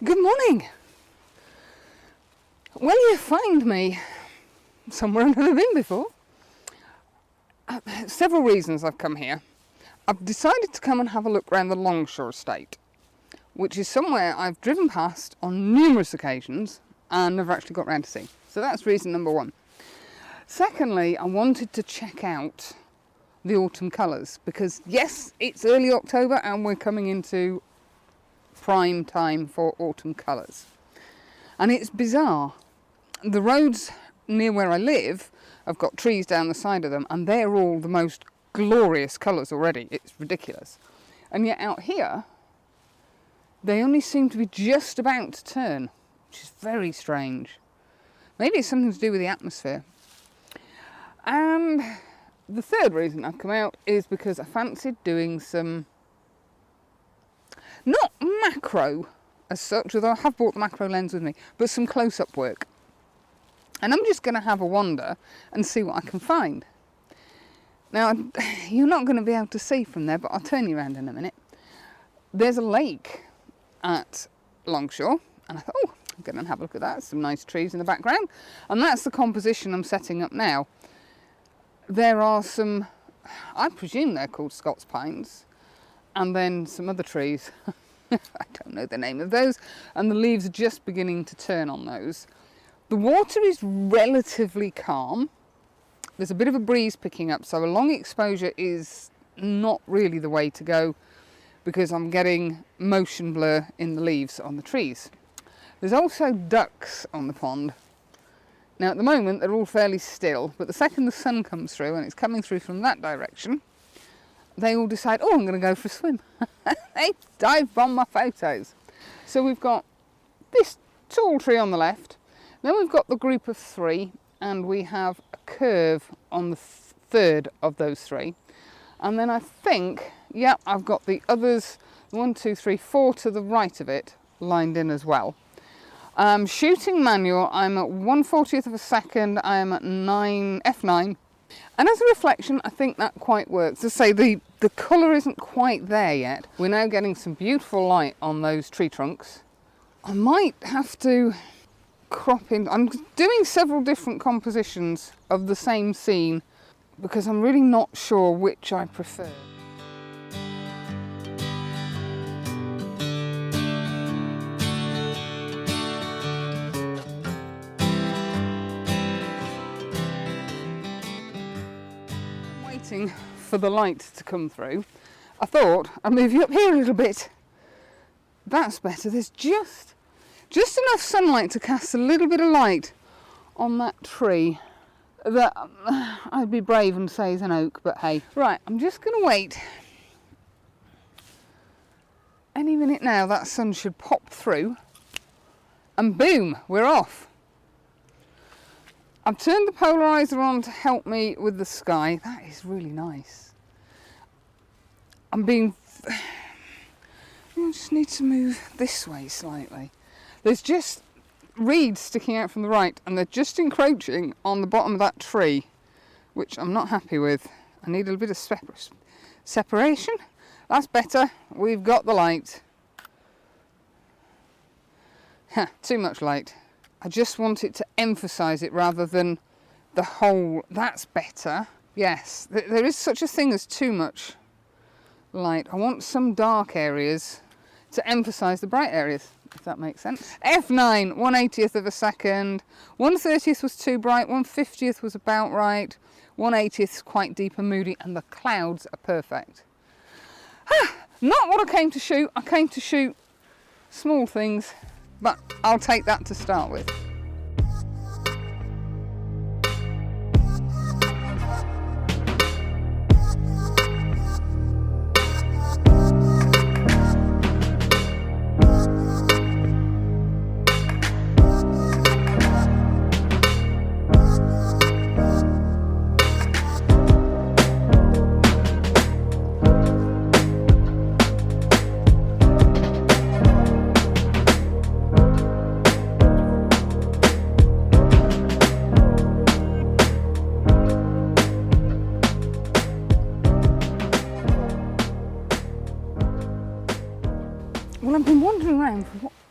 Good morning. Well, you find me somewhere I've never been before. Several reasons I've come here. I've decided to come and have a look around the Longshaw Estate, which is somewhere I've driven past on numerous occasions and never actually got round to see. So that's reason number one. Secondly, I wanted to check out the autumn colours because yes, it's early October and we're coming into prime time for autumn colours. And it's bizarre. The roads near where I live have got trees down the side of them and they're all the most glorious colours already. It's ridiculous. And yet out here, they only seem to be just about to turn, which is very strange. Maybe it's something to do with the atmosphere. And the third reason I've come out is because I fancied doing some, not macro as such, although I have brought the macro lens with me, but some close-up work. And I'm just going to have a wander and see what I can find. Now, you're not going to be able to see from there, but I'll turn you around in a minute. There's a lake at Longshaw, and I thought, oh, I'm going to have a look at that. Some nice trees in the background. And that's the composition I'm setting up now. There are some, I presume they're called Scots pines, and then some other trees. I don't know the name of those, and the leaves are just beginning to turn on those. The water is relatively calm. There's a bit of a breeze picking up, so a long exposure is not really the way to go because I'm getting motion blur in the leaves on the trees. There's also ducks on the pond. Now at the moment they're all fairly still, but the second the sun comes through, and it's coming through from that direction, they all decide, oh, I'm going to go for a swim. They dive bomb my photos. So we've got this tall tree on the left, then we've got the group of three, and we have a curve on the third of those three. And then I think, yeah, I've got the others, 1, 2, 3, 4 to the right of it, lined in as well. Shooting manual, I'm at 1/40th of a second, I am at f9. And as a reflection, I think that quite works. As I say, the colour isn't quite there yet. We're now getting some beautiful light on those tree trunks. I might have to crop in. I'm doing several different compositions of the same scene because I'm really not sure which I prefer. Waiting for the light to come through, I thought I'd move you up here a little bit. That's better. There's just enough sunlight to cast a little bit of light on that tree that I'd be brave and say is an oak, but hey. Right, I'm just going to wait. Any minute now that sun should pop through and boom, we're off. I've turned the polarizer on to help me with the sky. That is really nice. I just need to move this way slightly. There's just reeds sticking out from the right and they're just encroaching on the bottom of that tree, which I'm not happy with. I need a little bit of separation. That's better. We've got the light. Too much light. I just want it to emphasise it rather than the whole. That's better. Yes, there is such a thing as too much light. I want some dark areas to emphasise the bright areas, if that makes sense. F9, 1/80th of a second. 1/30th was too bright, 1/50th was about right, 1/80th is quite deep and moody, and the clouds are perfect. Not what I came to shoot. I came to shoot small things, but I'll take that to start with.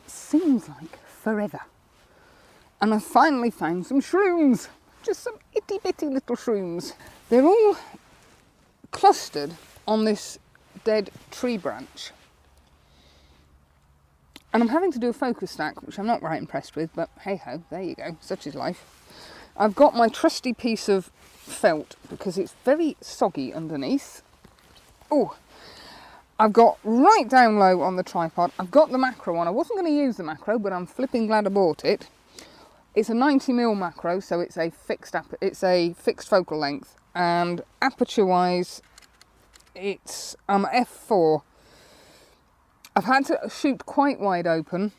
seems like forever. And I finally found some shrooms, just some itty bitty little shrooms. They're all clustered on this dead tree branch. And I'm having to do a focus stack, which I'm not right impressed with, but hey ho, there you go, such is life. I've got my trusty piece of felt because it's very soggy underneath. Oh, I've got right down low on the tripod. I've got the macro on. I wasn't going to use the macro, but I'm flipping glad I bought it. It's a 90mm macro, so it's a fixed focal length, and aperture wise, it's f4. I've had to shoot quite wide open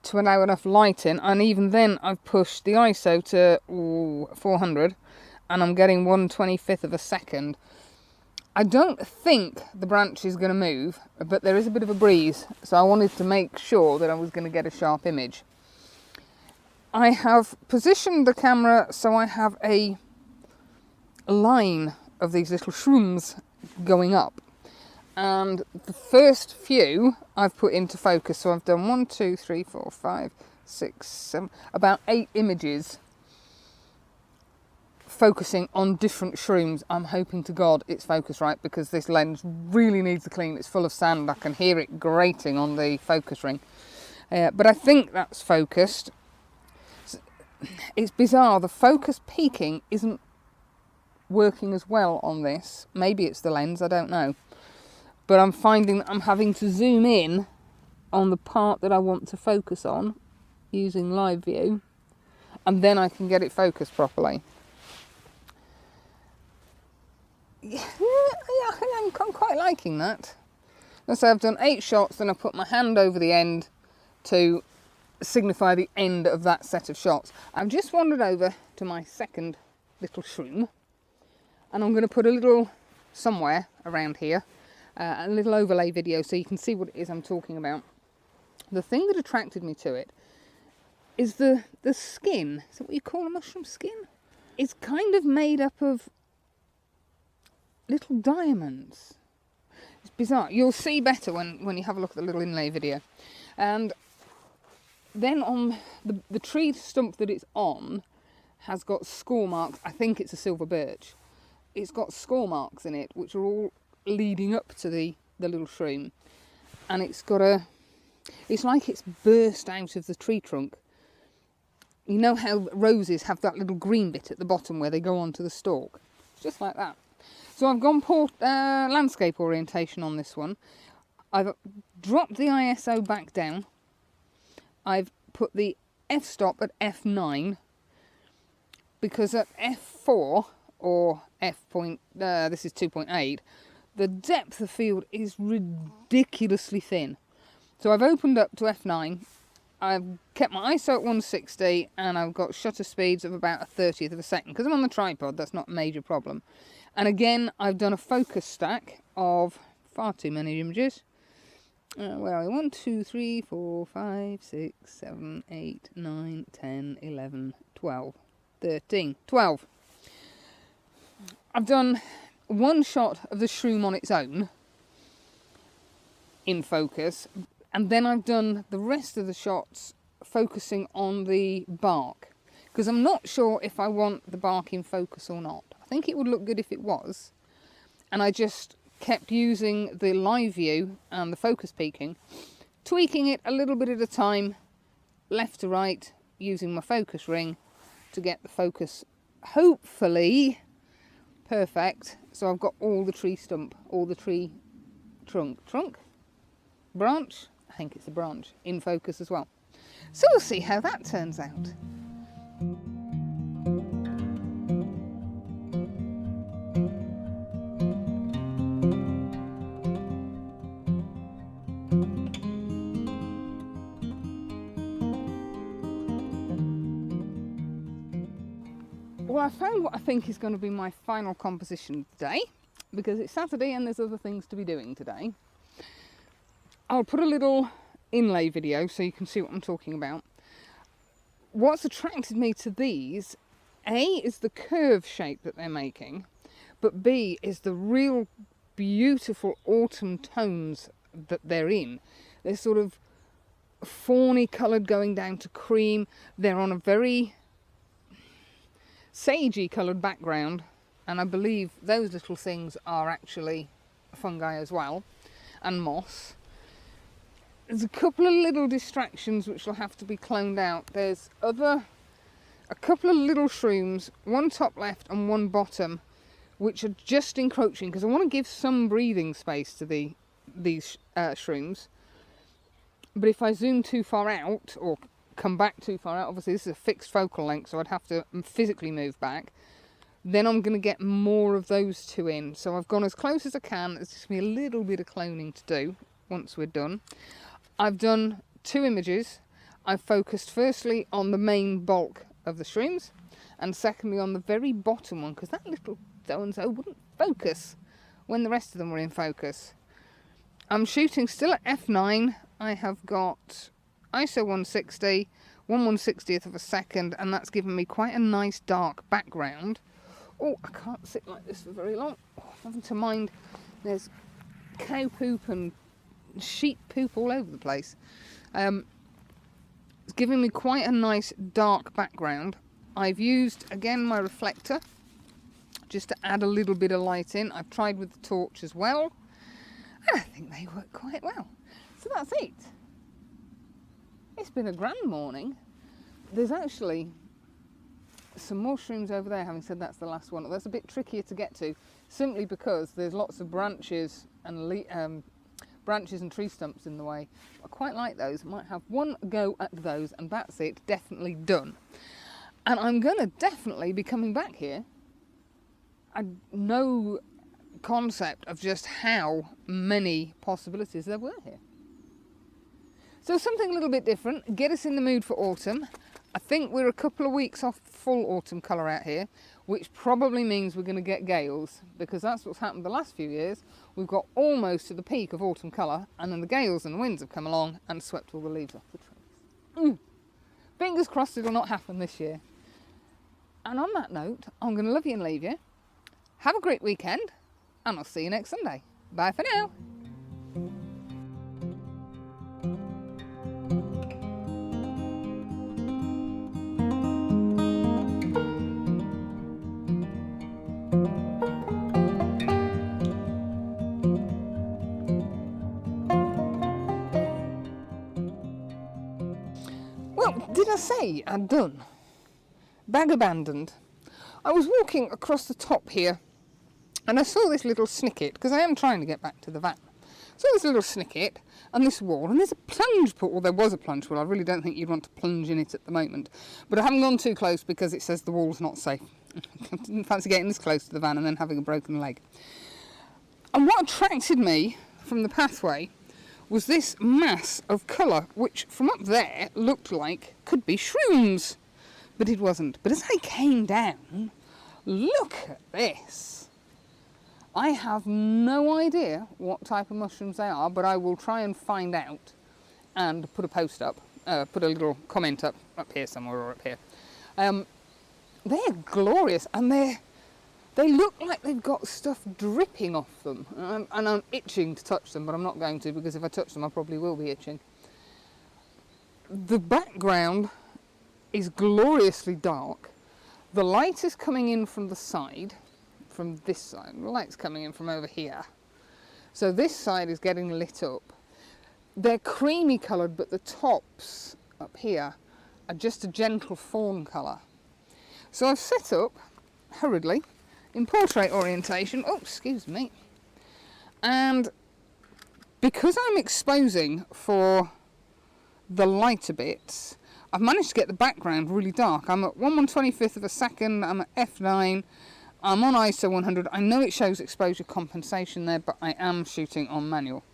to allow enough light in, and even then I've pushed the ISO to 400, and I'm getting 1/25 of a second. I don't think the branch is going to move, but there is a bit of a breeze, so I wanted to make sure that I was going to get a sharp image. I have positioned the camera so I have a line of these little shrooms going up. And the first few I've put into focus. So I've done 1, 2, 3, 4, 5, 6, 7, about 8 images focusing on different shrooms. I'm hoping to God it's focused right because this lens really needs a clean. It's full of sand. I can hear it grating on the focus ring. But I think that's focused. It's bizarre. The focus peaking isn't working as well on this. Maybe it's the lens, I don't know. But I'm finding that I'm having to zoom in on the part that I want to focus on using live view, and then I can get it focused properly. Yeah, I'm quite liking that. So I've done 8 shots, then I put my hand over the end to signify the end of that set of shots. I've just wandered over to my second little shroom, and I'm going to put a little somewhere around here, a little overlay video so you can see what it is I'm talking about. The thing that attracted me to it is the skin. Is that what you call a mushroom skin? It's kind of made up of little diamonds. It's bizarre. You'll see better when you have a look at the little inlay video. And then on the tree stump that it's on has got score marks. I think it's a silver birch. It's got score marks in it which are all leading up to the little shroom, and it's like it's burst out of the tree trunk. You know how roses have that little green bit at the bottom where they go onto the stalk? It's just like that. So I've gone landscape orientation on this one. I've dropped the ISO back down. I've put the f-stop at f9 because at f4 or this is 2.8, the depth of field is ridiculously thin. So I've opened up to f9, I've kept my ISO at 160, and I've got shutter speeds of about a 30th of a second. Because I'm on the tripod, that's not a major problem. And again, I've done a focus stack of far too many images. Where are we? 1, 2, 3, 4, 5, 6, 7, 8, 9, 10, 11, 12, 13, 12. I've done one shot of the shroom on its own in focus, and then I've done the rest of the shots focusing on the bark, because I'm not sure if I want the bark in focus or not. I think it would look good if it was, and I just kept using the live view and the focus peaking, tweaking it a little bit at a time, left to right, using my focus ring to get the focus hopefully perfect. So I've got all the tree stump, all the tree branch, I think it's a branch, in focus as well. So we'll see how that turns out. Well, I found what I think is going to be my final composition today, because it's Saturday and there's other things to be doing today. I'll put a little inlay video so you can see what I'm talking about. What's attracted me to these, A, is the curve shape that they're making, but B, is the real beautiful autumn tones that they're in. They're sort of fawny coloured going down to cream. They're on a very sagey coloured background, and I believe those little things are actually fungi as well, and moss. There's a couple of little distractions which will have to be cloned out. There's a couple of little shrooms, one top left and one bottom, which are just encroaching because I want to give some breathing space to these shrooms. But if I zoom too far out or come back too far out, obviously this is a fixed focal length, so I'd have to physically move back. Then I'm going to get more of those two in. So I've gone as close as I can. There's just going to be a little bit of cloning to do once we're done. I've done 2 images. I've focused firstly on the main bulk of the shrooms, and secondly on the very bottom one, because that little so-and-so wouldn't focus when the rest of them were in focus. I'm shooting still at f9. I have got ISO 160, 1/160th of a second, and that's given me quite a nice dark background. Oh, I can't sit like this for very long. Oh, I'm having to mind there's cow poop and sheep poop all over the place. It's giving me quite a nice dark background. I've used, again, my reflector just to add a little bit of light in. I've tried with the torch as well, and I think they work quite well. So that's it. It's been a grand morning. There's actually some more shrooms over there, having said that's the last one. That's a bit trickier to get to, simply because there's lots of branches and tree stumps in the way. I quite like those. I might have one go at those, and that's it, definitely done. And I'm going to definitely be coming back here. I no concept of just how many possibilities there were here. So something a little bit different, get us in the mood for autumn. I think we're a couple of weeks off full autumn colour out here, which probably means we're going to get gales, because that's what's happened the last few years. We've got almost to the peak of autumn colour, and then the gales and the winds have come along and swept all the leaves off the trees. Fingers crossed it'll not happen this year. And on that note, I'm going to love you and leave you. Have a great weekend, and I'll see you next Sunday. Bye for now. Well, did I say I'd done? Bag abandoned. I was walking across the top here and I saw this little snicket, because I am trying to get back to the van. Saw this little snicket and this wall, and there's a plunge pool. Well, there was a plunge pool. I really don't think you'd want to plunge in it at the moment, but I haven't gone too close because it says the wall's not safe. I didn't fancy getting this close to the van and then having a broken leg. And what attracted me from the pathway was this mass of colour, which from up there looked like could be shrooms, but it wasn't. But as I came down, look at this. I have no idea what type of mushrooms they are, but I will try and find out and put a post up, put a little comment up here somewhere or up here. They're glorious, and they look like they've got stuff dripping off them, and I'm itching to touch them, but I'm not going to, because if I touch them I probably will be itching. The background is gloriously dark. The light is coming in from the side, from this side. The light's coming in from over here. So this side is getting lit up. They're creamy coloured, but the tops up here are just a gentle fawn colour. So I've set up, hurriedly, in portrait orientation. Oh, excuse me. And because I'm exposing for the lighter bits, I've managed to get the background really dark. I'm at 1/125th of a second, I'm at f9, I'm on ISO 100. I know it shows exposure compensation there, but I am shooting on manual.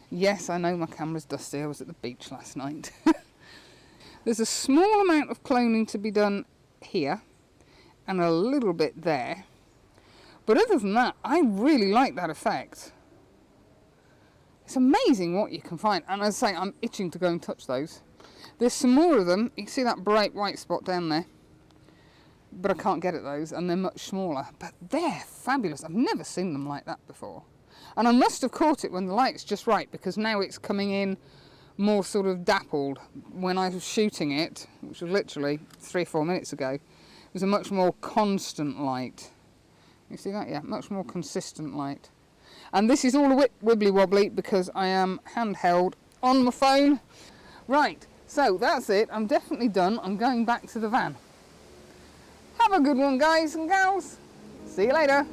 Yes, I know my camera's dusty, I was at the beach last night. There's a small amount of cloning to be done here, and a little bit there. But other than that, I really like that effect. It's amazing what you can find, and as I say, I'm itching to go and touch those. There's some more of them. You can see that bright white spot down there, but I can't get at those, and they're much smaller, but they're fabulous. I've never seen them like that before, and I must have caught it when the light's just right, because now it's coming in more sort of dappled. When I was shooting it, which was literally 3 or 4 minutes ago, it was a much more constant light. You see that? Yeah, much more consistent light. And this is all a bit wibbly wobbly because I am handheld on my phone. Right, so that's it. I'm definitely done. I'm going back to the van. Have a good one, guys and gals. See you later.